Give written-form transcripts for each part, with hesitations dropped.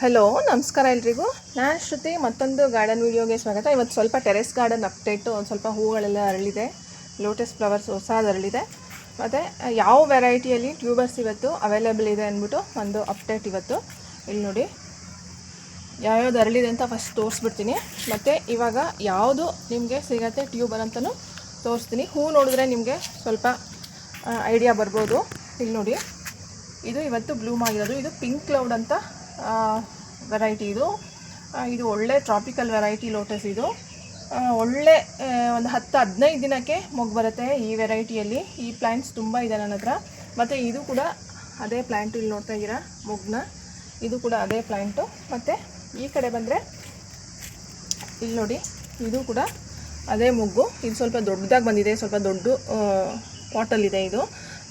Hello, ನಮಸ್ಕಾರ ಎಲ್ರಿಗೂ. ನಾನು ಶ್ರುತಿ. ಮತ್ತೊಂದು ಗಾರ್ಡನ್ ವೀಡಿಯೋಗೆ ಸ್ವಾಗತ. ಇವತ್ತು ಸ್ವಲ್ಪ ಟೆರೆಸ್ ಗಾರ್ಡನ್ ಅಪ್ಡೇಟು. ಒಂದು ಸ್ವಲ್ಪ ಹೂಗಳೆಲ್ಲ ಅರಳಿದೆ, ಲೋಟಸ್ ಫ್ಲವರ್ಸ್ ಹೊಸದು ಅರಳಿದೆ. ಮತ್ತು ಯಾವ ವೆರೈಟಿಯಲ್ಲಿ ಟ್ಯೂಬರ್ಸ್ ಇವತ್ತು ಅವೈಲೇಬಲ್ ಇದೆ ಅಂದ್ಬಿಟ್ಟು ಒಂದು ಅಪ್ಡೇಟ್ ಇವತ್ತು. ಇಲ್ಲಿ ನೋಡಿ ಯಾವ್ಯಾವ್ದು ಅರಳಿದೆ ಅಂತ ಫಸ್ಟ್ ತೋರಿಸ್ಬಿಡ್ತೀನಿ. ಮತ್ತು ಇವಾಗ ಯಾವುದು ನಿಮಗೆ ಸಿಗತ್ತೆ ಟ್ಯೂಬರ್ ಅಂತಲೂ ತೋರಿಸ್ತೀನಿ. ಹೂ ನೋಡಿದ್ರೆ ನಿಮಗೆ ಸ್ವಲ್ಪ ಐಡಿಯಾ ಬರ್ಬೋದು. ಇಲ್ಲಿ ನೋಡಿ, ಇದು ಇವತ್ತು ಬ್ಲೂಮ್ ಆಗಿರೋದು. ಇದು ಪಿಂಕ್ ಕ್ಲೌಡ್ ಅಂತ ವೆರೈಟಿ. ಇದು ಒಳ್ಳೆ ಟ್ರಾಪಿಕಲ್ ವೆರೈಟಿ ಲೋಟಸ್. ಇದು ಒಳ್ಳೆ ಒಂದು 10-15 ದಿನಕ್ಕೆ ಮೊಗ್ಗು ಬರುತ್ತೆ ಈ ವೆರೈಟಿಯಲ್ಲಿ. ಈ ಪ್ಲ್ಯಾಂಟ್ಸ್ ತುಂಬ ಇದೆ ನನ್ನ ಹತ್ರ. ಮತ್ತು ಇದು ಕೂಡ ಅದೇ ಪ್ಲ್ಯಾಂಟು, ಇಲ್ಲಿ ನೋಡ್ತಾ ಇದ್ದೀರಾ ಮೊಗ್ಗನ್ನ, ಇದು ಕೂಡ ಅದೇ ಪ್ಲ್ಯಾಂಟು. ಮತ್ತು ಈ ಕಡೆ ಬಂದರೆ ಇಲ್ಲಿ ನೋಡಿ, ಇದು ಕೂಡ ಅದೇ ಮೊಗ್ಗು. ಇದು ಸ್ವಲ್ಪ ದೊಡ್ಡದಾಗಿ ಬಂದಿದೆ, ಸ್ವಲ್ಪ ದೊಡ್ಡ ಪಾಟಲ್ಲಿದೆ ಇದು.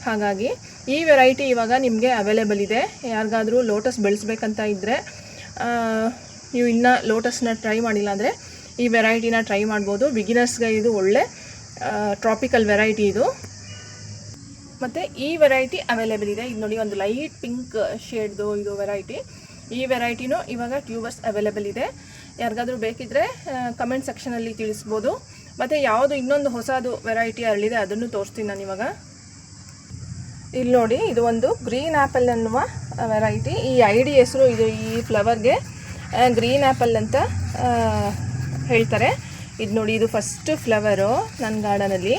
ಹಾಗಾಗಿ ಈ ವೆರೈಟಿ ಇವಾಗ ನಿಮಗೆ ಅವೈಲೇಬಲ್ ಇದೆ. ಯಾರಿಗಾದರೂ ಲೋಟಸ್ ಬೆಳೆಸ್ಬೇಕಂತ ಇದ್ದರೆ, ನೀವು ಇನ್ನೂ ಲೋಟಸ್ನ ಟ್ರೈ ಮಾಡಿಲ್ಲ ಅಂದರೆ ಈ ವೆರೈಟಿನ ಟ್ರೈ ಮಾಡ್ಬೋದು. ಬಿಗಿನರ್ಸ್ಗೆ ಇದು ಒಳ್ಳೆ ಟ್ರಾಪಿಕಲ್ ವೆರೈಟಿ ಇದು. ಮತ್ತು ಈ ವೆರೈಟಿ ಅವೈಲೇಬಲ್ ಇದೆ. ಇದು ನೋಡಿ, ಒಂದು ಲೈಟ್ ಪಿಂಕ್ ಶೇಡ್ದು ಇದು ವೆರೈಟಿ. ಈ ವೆರೈಟಿನೂ ಇವಾಗ ಟ್ಯೂಬರ್ಸ್ ಅವೈಲೇಬಲ್ ಇದೆ. ಯಾರಿಗಾದರೂ ಬೇಕಿದ್ದರೆ ಕಮೆಂಟ್ ಸೆಕ್ಷನಲ್ಲಿ ತಿಳಿಸ್ಬೋದು. ಮತ್ತು ಯಾವುದು ಇನ್ನೊಂದು ಹೊಸದು ವೆರೈಟಿ ಅರಳಿದೆ ಅದನ್ನು ತೋರಿಸ್ತೀನಿ ನಾನು ಇವಾಗ. ಇಲ್ಲಿ ನೋಡಿ, ಇದು ಒಂದು ಗ್ರೀನ್ ಆ್ಯಪಲ್ ಅನ್ನುವ ವೆರೈಟಿ. ಈ ಐಡಿ ಹೆಸರು, ಇದು ಈ ಫ್ಲವರ್ಗೆ ಗ್ರೀನ್ ಆ್ಯಪಲ್ ಅಂತ ಹೇಳ್ತಾರೆ. ಇದು ನೋಡಿ, ಇದು ಫಸ್ಟ್ ಫ್ಲವರು ನನ್ನ ಗಾರ್ಡನಲ್ಲಿ.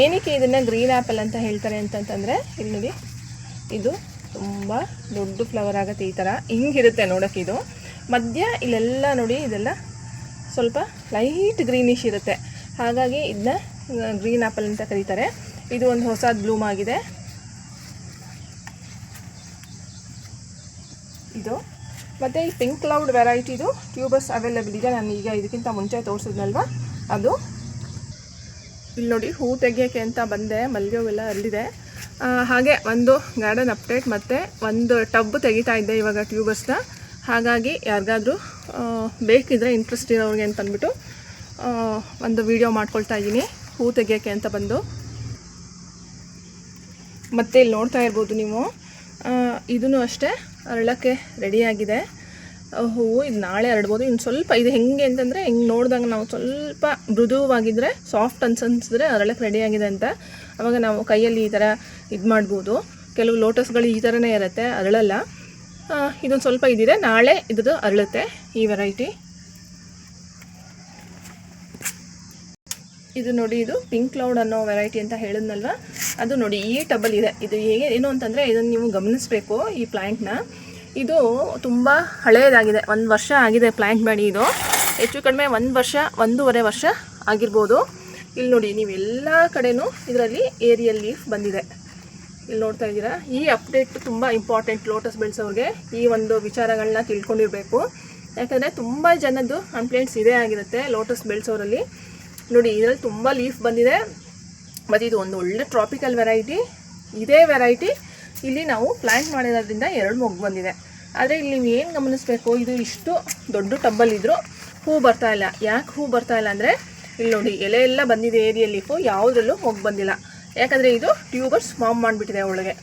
ಏನಕ್ಕೆ ಇದನ್ನು ಗ್ರೀನ್ ಆ್ಯಪಲ್ ಅಂತ ಹೇಳ್ತಾರೆ ಅಂತಂತಂದರೆ, ಇಲ್ಲಿ ನೋಡಿ, ಇದು ತುಂಬ ದೊಡ್ಡ ಫ್ಲವರ್ ಆಗುತ್ತೆ. ಈ ಥರ ಹಿಂಗಿರುತ್ತೆ ನೋಡೋಕ್ಕೆ. ಇದು ಮಧ್ಯ ಇಲ್ಲೆಲ್ಲ ನೋಡಿ, ಇದೆಲ್ಲ ಸ್ವಲ್ಪ ಲೈಟ್ ಗ್ರೀನಿಶ್ ಇರುತ್ತೆ. ಹಾಗಾಗಿ ಇದನ್ನ ಗ್ರೀನ್ ಆ್ಯಪಲ್ ಅಂತ ಕರೀತಾರೆ. ಇದು ಒಂದು ಹೊಸದು ಬ್ಲೂಮ್ ಆಗಿದೆ ಇದು. ಮತ್ತು ಈ ಪಿಂಕ್ ಕ್ಲೌಡ್ ವೆರೈಟಿದು ಟ್ಯೂಬರ್ಸ್ ಅವೈಲೇಬಲ್ ಇದೆ. ನಾನು ಈಗ ಇದಕ್ಕಿಂತ ಮುಂಚೆ ತೋರಿಸಿದ್ನಲ್ವ ಅದು. ಇಲ್ಲಿ ನೋಡಿ, ಹೂ ತೆಗಿಯೋಕ್ಕೆ ಅಂತ ಬಂದೆ, ಮಲ್ಲಿಗೆ ಹೂವೆಲ್ಲ ಅರಳಿದೆ. ಹಾಗೆ ಒಂದು ಗಾರ್ಡನ್ ಅಪ್ಡೇಟ್ ಮತ್ತು ಒಂದು ಟಬ್ ತೆಗಿತಾ ಇದ್ದೆ ಇವಾಗ ಟ್ಯೂಬರ್ಸ್ನ. ಹಾಗಾಗಿ ಯಾರಿಗಾದರೂ ಬೇಕಿದ್ರೆ ಇಂಟ್ರೆಸ್ಟ್ ಇರೋರಿಗೆ ಅಂತಂದ್ಬಿಟ್ಟು ಒಂದು ವಿಡಿಯೋ ಮಾಡ್ಕೊಳ್ತಾ ಇದ್ದೀನಿ ಹೂ ತೆಗಿಯೋಕ್ಕೆ ಅಂತ ಬಂದು. ಮತ್ತು ಇಲ್ಲಿ ನೋಡ್ತಾ ಇರ್ಬೋದು ನೀವು, ಇದೂ ಅಷ್ಟೇ ಅರಳಕ್ಕೆ ರೆಡಿಯಾಗಿದೆ ಹೂವು. ಇದು ನಾಳೆ ಹರಡ್ಬೋದು. ಇನ್ನು ಸ್ವಲ್ಪ ಇದು ಹೆಂಗೆ ಅಂತಂದರೆ, ಹಿಂಗೆ ನೋಡಿದಾಗ ನಾವು ಸ್ವಲ್ಪ ಮೃದುವಾಗಿದ್ದರೆ, ಸಾಫ್ಟ್ ಅನ್ಸಿದ್ರೆ ಅರಳಕ್ಕೆ ರೆಡಿಯಾಗಿದೆ ಅಂತ. ಆವಾಗ ನಾವು ಕೈಯಲ್ಲಿ ಈ ಥರ ಇದು ಮಾಡ್ಬೋದು. ಕೆಲವು ಲೋಟಸ್ಗಳು ಈ ಥರನೇ ಇರುತ್ತೆ, ಅರಳಲ್ಲ. ಇದೊಂದು ಸ್ವಲ್ಪ ಇದಿದೆ, ನಾಳೆ ಇದ್ದು ಅರಳುತ್ತೆ ಈ ವೆರೈಟಿ. ಇದು ನೋಡಿ, ಇದು ಪಿಂಕ್ ಕ್ಲೌಡ್ ಅನ್ನೋ ವೆರೈಟಿ ಅಂತ ಹೇಳಿದ್ನಲ್ವ, ಅದು ನೋಡಿ ಈ ಟಬಲ್ ಇದೆ. ಇದು ಏನು ಅಂತಂದರೆ, ಇದನ್ನು ನೀವು ಗಮನಿಸಬೇಕು ಈ ಪ್ಲ್ಯಾಂಟ್ನ. ಇದು ತುಂಬ ಹಳೆಯದಾಗಿದೆ, 1 ವರ್ಷ ಆಗಿದೆ ಪ್ಲ್ಯಾಂಟ್ ಮಾಡಿ. ಇದು ಹೆಚ್ಚು ಕಡಿಮೆ 1 ವರ್ಷ 1.5 ವರ್ಷ ಆಗಿರ್ಬೋದು. ಇಲ್ಲಿ ನೋಡಿ, ನೀವು ಎಲ್ಲ ಕಡೆನೂ ಇದರಲ್ಲಿ ಏರಿಯಲ್ ಲೀಫ್ ಬಂದಿದೆ. ಇಲ್ಲಿ ನೋಡ್ತಾ ಇದ್ದೀರಾ. ಈ ಅಪ್ಡೇಟ್ ತುಂಬ ಇಂಪಾರ್ಟೆಂಟ್ ಲೋಟಸ್ ಬೆಳೆಸೋರಿಗೆ. ಈ ಒಂದು ವಿಚಾರಗಳನ್ನ ತಿಳ್ಕೊಂಡಿರಬೇಕು. ಯಾಕಂದರೆ ತುಂಬ ಜನದ್ದು ಕಂಪ್ಲೇಂಟ್ಸ್ ಇದೇ ಆಗಿರುತ್ತೆ ಲೋಟಸ್ ಬೆಳೆಸೋರಲ್ಲಿ. ನೋಡಿ, ಇದರಲ್ಲಿ ತುಂಬ ಲೀಫ್ ಬಂದಿದೆ. ಮತ್ತು ಇದು ಒಂದು ಒಳ್ಳೆ ಟ್ರಾಪಿಕಲ್ ವೆರೈಟಿ. ಇದೇ ವೆರೈಟಿ ಇಲ್ಲಿ ನಾವು ಪ್ಲ್ಯಾಂಟ್ ಮಾಡಿರೋದ್ರಿಂದ 2 ಮೊಗ್ಗು ಬಂದಿದೆ. ಆದರೆ ಇಲ್ಲಿ ನೀವು ಏನು ಗಮನಿಸಬೇಕು, ಇದು ಇಷ್ಟು ದೊಡ್ಡ ಟಬ್ಬಲ್ಲಿದ್ದರೂ ಹೂ ಬರ್ತಾಯಿಲ್ಲ. ಯಾಕೆ ಹೂ ಬರ್ತಾಯಿಲ್ಲ ಅಂದರೆ, ಇಲ್ಲಿ ನೋಡಿ, ಎಲೆ ಎಲ್ಲ ಬಂದಿದೆ ಏರಿಯಲ್ ಲೀಫು, ಯಾವುದ್ರಲ್ಲೂ ಮೊಗ್ಗು ಬಂದಿಲ್ಲ. ಯಾಕಂದರೆ ಇದು ಟ್ಯೂಬರ್ಸ್ ಫಾರ್ಮ್ ಮಾಡಿಬಿಟ್ಟಿದೆ ಒಳಗೆ.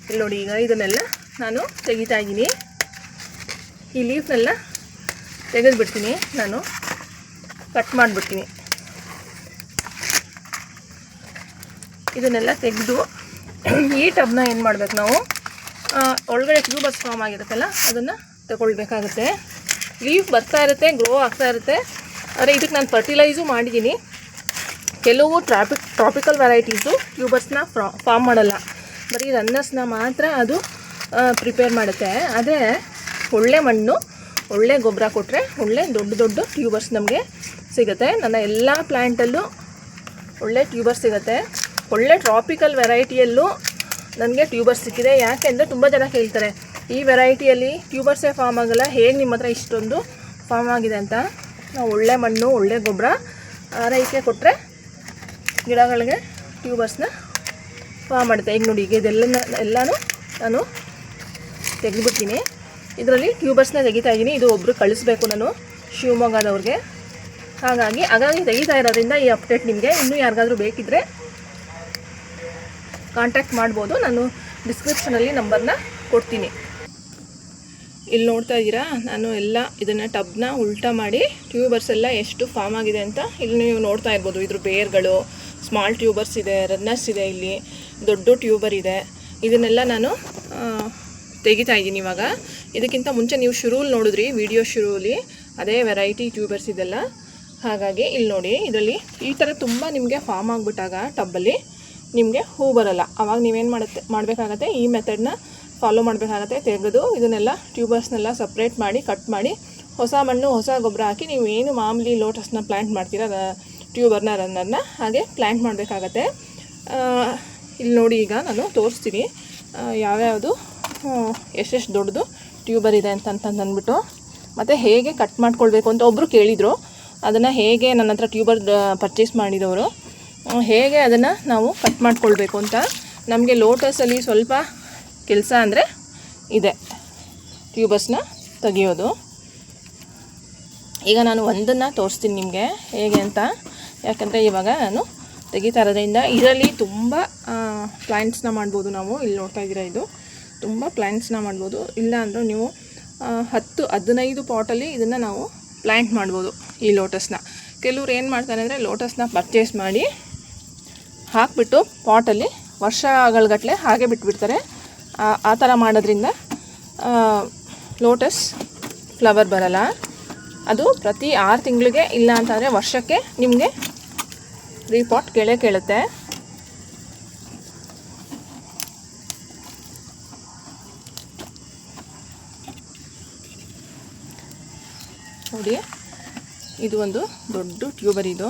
ಇಲ್ಲಿ ನೋಡಿ, ಈಗ ಇದನ್ನೆಲ್ಲ ನಾನು ತೆಗಿತಾ ಇದ್ದೀನಿ. ಈ ಲೀಫ್ನೆಲ್ಲ ತೆಗೆದುಬಿಡ್ತೀನಿ, ನಾನು ಕಟ್ ಮಾಡಿಬಿಡ್ತೀನಿ. ಇದನ್ನೆಲ್ಲ ತೆಗೆದು ಈ ಟಬ್ನ ಏನು ಮಾಡಬೇಕು ನಾವು, ಒಳಗಡೆ ಟ್ಯೂಬರ್ಸ್ ಫಾರ್ಮ್ ಆಗಿರುತ್ತಲ್ಲ ಅದನ್ನು ತಗೊಳ್ಬೇಕಾಗುತ್ತೆ. ಲೀಫ್ ಬರ್ತಾ ಇರುತ್ತೆ, ಗ್ರೋ ಆಗ್ತಾ ಇರುತ್ತೆ. ಆದರೆ ಇದಕ್ಕೆ ನಾನು ಫರ್ಟಿಲೈಸು ಮಾಡಿದ್ದೀನಿ. ಕೆಲವು ಟ್ರಾಪಿಕಲ್ ವೆರೈಟೀಸು ಟ್ಯೂಬರ್ಸ್ನ ಫಾರ್ಮ್ ಮಾಡಲ್ಲ, ಬರೀ ರನ್ನರ್ಸ್ನ ಮಾತ್ರ ಅದು ಪ್ರಿಪೇರ್ ಮಾಡುತ್ತೆ. ಆದರೆ ಒಳ್ಳೆ ಮಣ್ಣು, ಒಳ್ಳೆ ಗೊಬ್ಬರ ಕೊಟ್ಟರೆ ಒಳ್ಳೆ ದೊಡ್ಡ ದೊಡ್ಡ ಟ್ಯೂಬರ್ಸ್ ನಮಗೆ ಸಿಗುತ್ತೆ. ನನ್ನ ಎಲ್ಲ ಪ್ಲ್ಯಾಂಟಲ್ಲೂ ಒಳ್ಳೆ ಟ್ಯೂಬರ್ಸ್ ಸಿಗುತ್ತೆ. ಒಳ್ಳೆ ಟ್ರಾಪಿಕಲ್ ವೆರೈಟಿಯಲ್ಲೂ ನನಗೆ ಟ್ಯೂಬರ್ಸ್ ಸಿಕ್ಕಿದೆ. ಯಾಕೆಂದರೆ ತುಂಬ ಜನ ಕೇಳ್ತಾರೆ, ಈ ವೆರೈಟಿಯಲ್ಲಿ ಟ್ಯೂಬರ್ಸೇ ಫಾರ್ಮ್ ಆಗೋಲ್ಲ, ಹೇಗೆ ನಿಮ್ಮ ಹತ್ರ ಇಷ್ಟೊಂದು ಫಾರ್ಮ್ ಆಗಿದೆ ಅಂತ. ನಾವು ಒಳ್ಳೆ ಮಣ್ಣು, ಒಳ್ಳೆ ಗೊಬ್ಬರ ಆರೈಕೆ ಕೊಟ್ಟರೆ ಗಿಡಗಳಿಗೆ ಟ್ಯೂಬರ್ಸ್ನ ಫಾರ್ಮ್ ಮಾಡುತ್ತೆ. ಈಗ ನೋಡಿ, ಈಗ ಎಲ್ಲನೂ ನಾನು ತೆಗೆದುಬಿಡ್ತೀನಿ. ಇದರಲ್ಲಿ ಟ್ಯೂಬರ್ಸ್ನ ತೆಗಿತಾ ಇದ್ದೀನಿ. ಇದು ಒಬ್ಬರು ಕಳಿಸ್ಬೇಕು ನಾನು, ಶಿವಮೊಗ್ಗದವ್ರಿಗೆ. ಹಾಗಾಗಿ ತೆಗಿತಾ ಇರೋದ್ರಿಂದ ಈ ಅಪ್ಡೇಟ್ ನಿಮಗೆ. ಇನ್ನೂ ಯಾರಿಗಾದರೂ ಬೇಕಿದ್ದರೆ ಕಾಂಟ್ಯಾಕ್ಟ್ ಮಾಡ್ಬೋದು. ನಾನು ಡಿಸ್ಕ್ರಿಪ್ಷನಲ್ಲಿ ನಂಬರ್ನ ಕೊಡ್ತೀನಿ. ಇಲ್ಲಿ ನೋಡ್ತಾ ಇದ್ದೀರಾ, ನಾನು ಎಲ್ಲ ಇದನ್ನು ಟಬ್ನ ಉಲ್ಟಾ ಮಾಡಿ ಟ್ಯೂಬರ್ಸ್ ಎಲ್ಲ ಎಷ್ಟು ಫಾರ್ಮ್ ಆಗಿದೆ ಅಂತ ಇಲ್ಲಿ ನೀವು ನೋಡ್ತಾ ಇರ್ಬೋದು. ಇದ್ರ ಬೇರ್ಗಳು, ಸ್ಮಾಲ್ ಟ್ಯೂಬರ್ಸ್ ಇದೆ, ರನ್ನರ್ಸ್ ಇದೆ, ಇಲ್ಲಿ ದೊಡ್ಡ ಟ್ಯೂಬರ್ ಇದೆ. ಇದನ್ನೆಲ್ಲ ನಾನು ತೆಗಿತಾ ಇದ್ದೀನಿ ಇವಾಗ. ಇದಕ್ಕಿಂತ ಮುಂಚೆ ನೀವು ಶುರುವಲ್ಲಿ ನೋಡಿದ್ರಿ, ವಿಡಿಯೋ ಶುರುವಲ್ಲಿ ಅದೇ ವೆರೈಟಿ ಟ್ಯೂಬರ್ಸ್ ಇದೆಲ್ಲ. ಹಾಗಾಗಿ ಇಲ್ಲಿ ನೋಡಿ, ಇದರಲ್ಲಿ ಈ ಥರ ತುಂಬ ನಿಮಗೆ ಫಾರ್ಮ್ ಆಗಿಬಿಟ್ಟಾಗ ಟಬ್ಬಲ್ಲಿ ನಿಮಗೆ ಹೂ ಬರೋಲ್ಲ. ಆವಾಗ ನೀವೇನು ಮಾಡಬೇಕಾಗತ್ತೆ, ಈ ಮೆಥಡ್ನ ಫಾಲೋ ಮಾಡಬೇಕಾಗತ್ತೆ. ತೆಗೆದು ಇದನ್ನೆಲ್ಲ ಟ್ಯೂಬರ್ಸ್ನೆಲ್ಲ ಸಪ್ರೇಟ್ ಮಾಡಿ ಕಟ್ ಮಾಡಿ ಹೊಸ ಮಣ್ಣು ಹೊಸ ಗೊಬ್ಬರ ಹಾಕಿ ನೀವು ಏನು ಮಾಮೂಲಿ ಲೋಟಸ್ನ ಪ್ಲ್ಯಾಂಟ್ ಮಾಡ್ತೀರಾ, ಟ್ಯೂಬರ್ನ ರನ್ನರ್ನ ಹಾಗೆ ಪ್ಲ್ಯಾಂಟ್ ಮಾಡಬೇಕಾಗತ್ತೆ. ಇಲ್ಲಿ ನೋಡಿ, ಈಗ ನಾನು ತೋರಿಸ್ತೀನಿ ಯಾವ್ಯಾವುದು ಎಷ್ಟೆಷ್ಟು ದೊಡ್ಡದು ಟ್ಯೂಬರ್ ಇದೆ ಅಂತಂದ್ಬಿಟ್ಟು, ಮತ್ತು ಹೇಗೆ ಕಟ್ ಮಾಡ್ಕೊಳ್ಬೇಕು ಅಂತ ಒಬ್ಬರು ಕೇಳಿದರು. ಅದನ್ನು ಹೇಗೆ ನನ್ನ ಹತ್ರ ಟ್ಯೂಬರ್ ಪರ್ಚೇಸ್ ಮಾಡಿದವರು ಹೇಗೆ ಅದನ್ನು ನಾವು ಕಟ್ ಮಾಡ್ಕೊಳ್ಬೇಕು ಅಂತ. ನಮಗೆ ಲೋಟಸಲ್ಲಿ ಸ್ವಲ್ಪ ಕೆಲಸ ಅಂದರೆ ಇದೆ, ಟ್ಯೂಬರ್ಸ್ನ ತೆಗಿಯೋದು. ಈಗ ನಾನು ಒಂದನ್ನು ತೋರಿಸ್ತೀನಿ ನಿಮಗೆ ಹೇಗೆ ಅಂತ. ಯಾಕಂದರೆ ಇವಾಗ ನಾನು ತೆಗಿತಾ ಇರೋದ್ರಿಂದ ಇದರಲ್ಲಿ ತುಂಬ ಪ್ಲ್ಯಾಂಟ್ಸ್ನ ಮಾಡ್ಬೋದು ನಾವು. ಇಲ್ಲಿ ನೋಡ್ತಾ ಇದ್ದೀರಾ, ಇದು ತುಂಬ ಪ್ಲ್ಯಾಂಟ್ಸ್ನ ಮಾಡ್ಬೋದು. ಇಲ್ಲ ಅಂದರೂ ನೀವು 10-15 ಪಾಟಲ್ಲಿ ಇದನ್ನು ನಾವು ಪ್ಲ್ಯಾಂಟ್ ಮಾಡ್ಬೋದು ಈ ಲೋಟಸ್ನ. ಕೆಲವ್ರು ಏನು ಮಾಡ್ತಾರೆ ಅಂದರೆ ಲೋಟಸ್ನ ಪರ್ಚೇಸ್ ಮಾಡಿ ಹಾಕಿಬಿಟ್ಟು ಪಾಟಲ್ಲಿ ವರ್ಷಗಳಗಟ್ಟಲೆ ಹಾಗೆ ಬಿಟ್ಬಿಡ್ತಾರೆ. ಆ ಥರ ಮಾಡೋದ್ರಿಂದ ಲೋಟಸ್ ಫ್ಲವರ್ ಬರಲ್ಲ. ಅದು ಪ್ರತಿ 6 ತಿಂಗಳಿಗೆ ಇಲ್ಲ ಅಂತಂದರೆ ವರ್ಷಕ್ಕೆ ನಿಮಗೆ ರೀಪಾಟ್ ಕೇಳುತ್ತೆ. ನೋಡಿ, ಇದು ಒಂದು ದೊಡ್ಡ ಟ್ಯೂಬರ್. ಇದು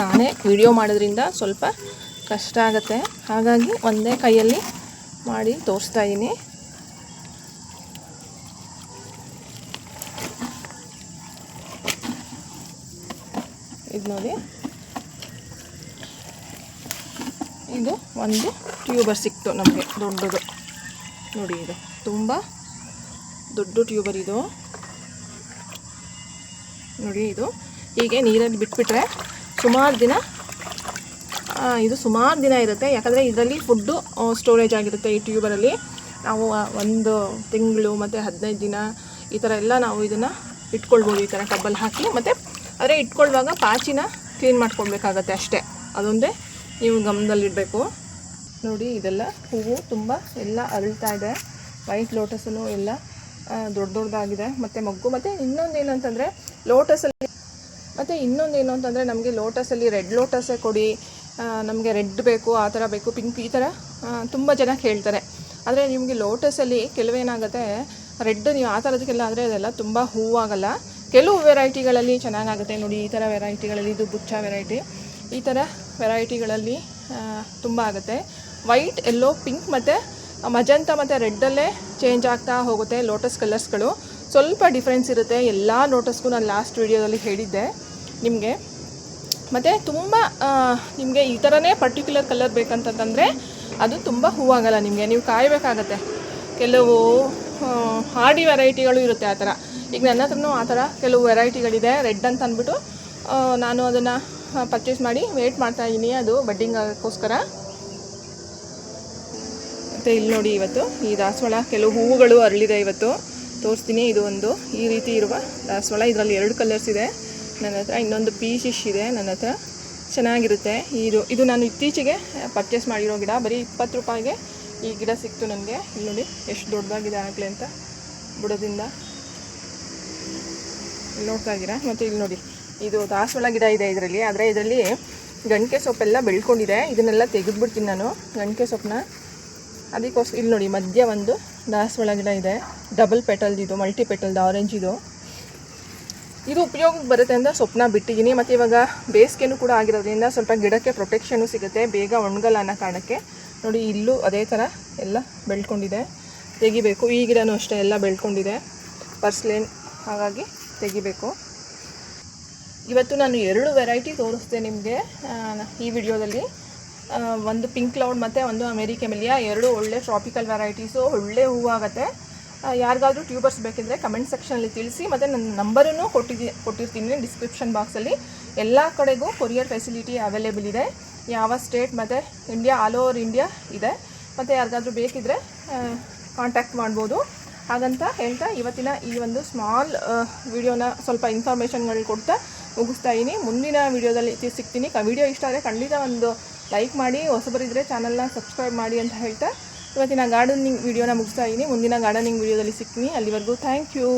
ನಾನೇ ವಿಡಿಯೋ ಮಾಡೋದ್ರಿಂದ ಸ್ವಲ್ಪ ಕಷ್ಟ ಆಗುತ್ತೆ, ಹಾಗಾಗಿ ಒಂದೇ ಕೈಯಲ್ಲಿ ಮಾಡಿ ತೋರಿಸ್ತಾ ಇದ್ದೀನಿ. ಇದು ನೋಡಿ, ಇದು ಒಂದು ಟ್ಯೂಬರ್ ಸಿಕ್ತು ನಮಗೆ ದೊಡ್ಡದು. ನೋಡಿ, ಇದು ತುಂಬ ದೊಡ್ಡ ಟ್ಯೂಬರ್. ಇದು ನೋಡಿ, ಇದು ಹೀಗೆ ನೀರಲ್ಲಿ ಬಿಟ್ಬಿಟ್ರೆ ಸುಮಾರು ದಿನ ಇರುತ್ತೆ. ಯಾಕಂದರೆ ಇದರಲ್ಲಿ ಫುಡ್ಡು ಸ್ಟೋರೇಜ್ ಆಗಿರುತ್ತೆ ಈ ಟ್ಯೂಬರಲ್ಲಿ. ನಾವು 1 ತಿಂಗಳು ಮತ್ತು 15 ದಿನ ಈ ಥರ ಎಲ್ಲ ನಾವು ಇದನ್ನು ಇಟ್ಕೊಳ್ಬೋದು, ಈ ಥರ ಟಬ್ಬಲ್ಲಿ ಹಾಕಿ. ಮತ್ತು ಆದರೆ ಇಟ್ಕೊಳ್ಳುವಾಗ ಪಾಚಿನ ಕ್ಲೀನ್ ಮಾಡ್ಕೊಳ್ಬೇಕಾಗತ್ತೆ ಅಷ್ಟೇ, ಅದೊಂದೇ ನೀವು ಗಮನದಲ್ಲಿಡಬೇಕು. ನೋಡಿ, ಇದೆಲ್ಲ ಹೂವು ತುಂಬ ಎಲ್ಲ ಅರಳ್ತಾ ಇದೆ. ವೈಟ್ ಲೋಟಸನ್ನು ಎಲ್ಲ ದೊಡ್ಡದಾಗಿದೆ ಮತ್ತು ಮೊಗ್ಗು. ಮತ್ತು ಇನ್ನೊಂದೇನು ಅಂತಂದರೆ ನಮಗೆ ಲೋಟಸಲ್ಲಿ ರೆಡ್ ಲೋಟಸೇ ಕೊಡಿ, ನಮಗೆ ರೆಡ್ ಬೇಕು, ಆ ಥರ ಬೇಕು, ಪಿಂಕ್, ಈ ಥರ ತುಂಬ ಜನ ಕೇಳ್ತಾರೆ. ಆದರೆ ನಿಮಗೆ ಲೋಟಸಲ್ಲಿ ಕೆಲವೇನಾಗುತ್ತೆ, ರೆಡ್ ನೀವು ಆ ಥರದಕ್ಕೆಲ್ಲ ಆದರೆ ಅದೆಲ್ಲ ತುಂಬ ಹೂವಾಗಲ್ಲ. ಕೆಲವು ವೆರೈಟಿಗಳಲ್ಲಿ ಚೆನ್ನಾಗಾಗುತ್ತೆ. ನೋಡಿ, ಈ ಥರ ವೆರೈಟಿಗಳಲ್ಲಿ, ಇದು ಬುಚ್ಚ ವೆರೈಟಿ, ಈ ಥರ ವೆರೈಟಿಗಳಲ್ಲಿ ತುಂಬ ಆಗುತ್ತೆ. ವೈಟ್, ಯೆಲ್ಲೋ, ಪಿಂಕ್ ಮತ್ತು ಮಜಂತ ಮತ್ತು ರೆಡ್ಡಲ್ಲೇ ಚೇಂಜ್ ಆಗ್ತಾ ಹೋಗುತ್ತೆ ಲೋಟಸ್ ಕಲರ್ಸ್ಗಳು. ಸ್ವಲ್ಪ ಡಿಫ್ರೆನ್ಸ್ ಇರುತ್ತೆ ಎಲ್ಲ ಲೋಟಸ್ಗೂ. ನಾನು ಲಾಸ್ಟ್ ವಿಡಿಯೋದಲ್ಲಿ ಹೇಳಿದ್ದೆ ನಿಮಗೆ. ಮತ್ತು ತುಂಬ ನಿಮಗೆ ಈ ಥರನೇ ಪರ್ಟಿಕ್ಯುಲರ್ ಕಲರ್ ಬೇಕಂತಂದರೆ ಅದು ತುಂಬ ಹೂವಾಗಲ್ಲ ನಿಮಗೆ, ನೀವು ಕಾಯಬೇಕಾಗತ್ತೆ. ಕೆಲವು ಹಾರ್ಡಿ ವೆರೈಟಿಗಳು ಇರುತ್ತೆ ಆ ಥರ. ಈಗ ನನ್ನ ಹತ್ರನೂ ಆ ಥರ ಕೆಲವು ವೆರೈಟಿಗಳಿದೆ, ರೆಡ್ ಅಂತ ಅಂದ್ಬಿಟ್ಟು ನಾನು ಅದನ್ನು ಪರ್ಚೇಸ್ ಮಾಡಿ ವೇಟ್ ಮಾಡ್ತಾಯಿದ್ದೀನಿ, ಅದು ಬಡ್ಡಿಂಗ್ ಆಗೋಕ್ಕೋಸ್ಕರ. ಮತ್ತು ಇಲ್ಲಿ ನೋಡಿ, ಇವತ್ತು ಈ ದಾಸವಾಳ ಕೆಲವು ಹೂವುಗಳು ಅರಳಿದೆ, ಇವತ್ತು ತೋರಿಸ್ತೀನಿ. ಇದು ಒಂದು ಈ ರೀತಿ ಇರುವ ದಾಸವಾಳ, ಇದರಲ್ಲಿ 2 ಕಲರ್ಸ್ ಇದೆ ನನ್ನ ಹತ್ರ. ಇನ್ನೊಂದು ಪೀಸಿಶ್ ಇದೆ ನನ್ನ ಹತ್ರ, ಚೆನ್ನಾಗಿರುತ್ತೆ. ಇದು ನಾನು ಇತ್ತೀಚೆಗೆ ಪರ್ಚೇಸ್ ಮಾಡಿರೋ ಗಿಡ. ಬರೀ 20 ರೂಪಾಯಿಗೆ ಈ ಗಿಡ ಸಿಕ್ತು ನನಗೆ. ಇಲ್ಲಿ ನೋಡಿ ಎಷ್ಟು ದೊಡ್ಡದಾಗಿದೆ ಆಗಲೇ ಅಂತ ಬುಡದಿಂದ, ಇಲ್ಲಿ ನೋಡ್ತಾ ಇದ್ದೀರಾ. ಮತ್ತು ಇಲ್ಲಿ ನೋಡಿ, ಇದು ದಾಸವಾಳ ಗಿಡ ಇದೆ ಇದರಲ್ಲಿ. ಆದರೆ ಇದರಲ್ಲಿ ಗಂಟೆ ಸೊಪ್ಪೆಲ್ಲ ಬೆಳ್ಕೊಂಡಿದೆ, ಇದನ್ನೆಲ್ಲ ತೆಗೆದುಬಿಡ್ತೀನಿ ನಾನು ಗಂಟೆ ಸೊಪ್ಪನ್ನ. ಅದಕ್ಕೋಸ್ಕರ ಇಲ್ಲಿ ನೋಡಿ, ಮಧ್ಯ ಒಂದು ದಾಸವಾಳ ಗಿಡ ಇದೆ, ಡಬಲ್ ಪೆಟಲ್ದು, ಇದು ಮಲ್ಟಿ ಪೆಟಲ್ದು ಆರೆಂಜ್. ಇದು ಉಪಯೋಗಕ್ಕೆ ಬರುತ್ತೆ ಅಂತ ಸೊಪ್ಪನ್ನ ಬಿಟ್ಟಿದ್ದೀನಿ. ಮತ್ತು ಇವಾಗ ಬೇಸಿಗೆನೂ ಕೂಡ ಆಗಿರೋದ್ರಿಂದ ಸ್ವಲ್ಪ ಗಿಡಕ್ಕೆ ಪ್ರೊಟೆಕ್ಷನು ಸಿಗುತ್ತೆ, ಬೇಗ ಒಣಗಲ್ಲ ಅನ್ನೋ ಕಾರಣಕ್ಕೆ. ನೋಡಿ, ಇಲ್ಲೂ ಅದೇ ಥರ ಎಲ್ಲ ಬೆಳ್ಕೊಂಡಿದೆ, ತೆಗಿಬೇಕು. ಈ ಗಿಡನೂ ಅಷ್ಟೇ ಎಲ್ಲ ಬೆಳ್ಕೊಂಡಿದೆ, ಪರ್ಸ್ಲೇನ್, ಹಾಗಾಗಿ ತೆಗಿಬೇಕು. ಇವತ್ತು ನಾನು 2 ವೆರೈಟಿ ತೋರಿಸ್ದೆ ನಿಮಗೆ ಈ ವಿಡಿಯೋದಲ್ಲಿ. ಒಂದು ಪಿಂಕ್ ಕ್ಲೌಡ್ ಮತ್ತು ಒಂದು ಅಮೇರಿಕನ್ ಕೆಮೆಲಿಯಾ, 2 ಒಳ್ಳೆ ಟ್ರಾಪಿಕಲ್ ವೆರೈಟೀಸು, ಒಳ್ಳೆ ಹೂವಾಗುತ್ತೆ. ಯಾರಿಗಾದರೂ ಟ್ಯೂಬರ್ಸ್ ಬೇಕಿದ್ದರೆ ಕಮೆಂಟ್ ಸೆಕ್ಷನಲ್ಲಿ ತಿಳಿಸಿ, ಮತ್ತು ನನ್ನ ನಂಬರನ್ನು ಕೊಟ್ಟಿರ್ತೀನಿ ಡಿಸ್ಕ್ರಿಪ್ಷನ್ ಬಾಕ್ಸಲ್ಲಿ. ಎಲ್ಲ ಕಡೆಗೂ ಕೊರಿಯರ್ ಫೆಸಿಲಿಟಿ ಅವೈಲೇಬಲ್ ಇದೆ, ಯಾವ ಸ್ಟೇಟ್ ಮತ್ತು ಇಂಡಿಯಾ ಆಲ್ ಓವರ್ ಇಂಡಿಯಾ ಇದೆ. ಮತ್ತು ಯಾರಿಗಾದರೂ ಬೇಕಿದ್ದರೆ ಕಾಂಟ್ಯಾಕ್ಟ್ ಮಾಡ್ಬೋದು. ಹಾಗಂತ ಹೇಳ್ತಾ ಇವತ್ತಿನ ಈ ಒಂದು ಸ್ಮಾಲ್ ವಿಡಿಯೋನ ಸ್ವಲ್ಪ ಇನ್ಫಾರ್ಮೇಷನ್ಗಳು ಕೊಡ್ತಾ ಮುಗಿಸ್ತಾ ಇದ್ದೀನಿ. ಮುಂದಿನ ವಿಡಿಯೋದಲ್ಲಿ ಸಿಗ್ತೀನಿ. ವಿಡಿಯೋ ಇಷ್ಟ ಆದರೆ ಖಂಡಿತ ಒಂದು ಲೈಕ್ ಮಾಡಿ, ಹೊಸಬರಿದ್ದರೆ ಚಾನಲ್ನ ಸಬ್ಸ್ಕ್ರೈಬ್ ಮಾಡಿ ಅಂತ ಹೇಳ್ತಾ ಇವತ್ತಿನ ಗಾರ್ಡನಿಂಗ್ ವಿಡಿಯೋನ ಮುಗಿಸ್ತಾ ಇದ್ದೀನಿ. ಮುಂದಿನ ಗಾರ್ಡನಿಂಗ್ ವಿಡಿಯೋದಲ್ಲಿ ಸಿಗ್ತೀನಿ. ಅಲ್ಲಿವರೆಗೂ ಥ್ಯಾಂಕ್ ಯು.